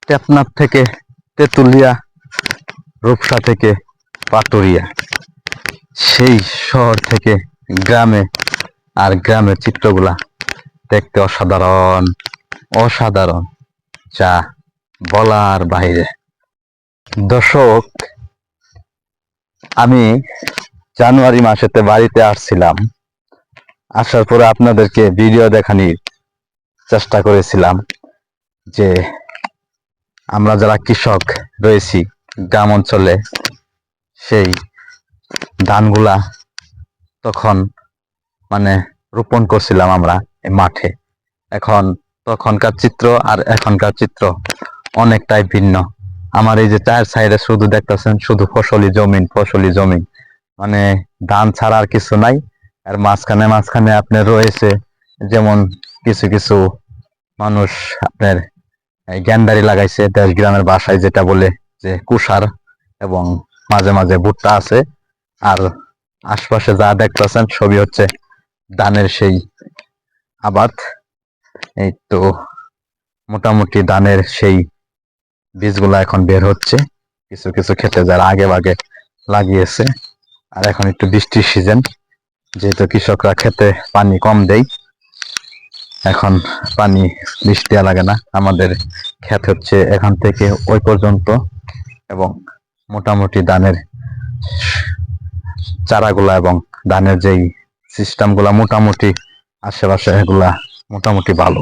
টেকনাফ থেকে তেঁতুলিয়া, রূপসা থেকে পাটুরিয়া, সেই শহর থেকে গ্রামে, আর গ্রামের চিত্রগুলা দেখতে অসাধারণ অসাধারণ, যা বলার বাইরে। দর্শক, আমি জানুয়ারি মাসেতে বাড়িতে আসছিলাম। আসার পরে আপনাদেরকে ভিডিও দেখানোর চেষ্টা করেছিলাম যে আমরা যারা কৃষক রয়েছি গ্রাম অঞ্চলে, সেই ধানগুলা তখন মানে রোপণ করছিলাম আমরা এই মাঠে। এখন তখনকার চিত্র আর এখনকার চিত্র অনেকটাই ভিন্ন। আমার এই যে চার সাইডে শুধু দেখতেছেন শুধু ফসলি জমিন, ফসলি জমিন, মানে ধান ছাড়া আর কিছু নাই। আর মাঝখানে মাঝখানে আপনার রয়েছে যেমন কিছু কিছু মানুষ আপনার গ্যান্ডারি লাগাইছে, দেশ গ্রামের বাসায় যেটা বলে যে কুষার, এবং মাঝে মাঝে ভুট্টা আছে। আর আশপাশে যা দেখতেছেন সবই হচ্ছে ধানের সেই আবাদ। এই তো মোটামুটি ধানের সেই বীজগুলা এখন বের হচ্ছে কিছু কিছু ক্ষেতে যারা আগে ভাগে লাগিয়েছে। আর এখন একটু বৃষ্টির সিজন, যেহেতু কৃষকরা ক্ষেতে পানি কম দেয়, এখন পানি বৃষ্টি দেওয়া লাগে না। আমাদের ক্ষেত হচ্ছে এখান থেকে ওই পর্যন্ত, এবং মোটামুটি ধানের চারাগুলা এবং ধানের যেই সিস্টেমগুলা মোটামুটি আশেপাশে এগুলা মোটামুটি ভালো।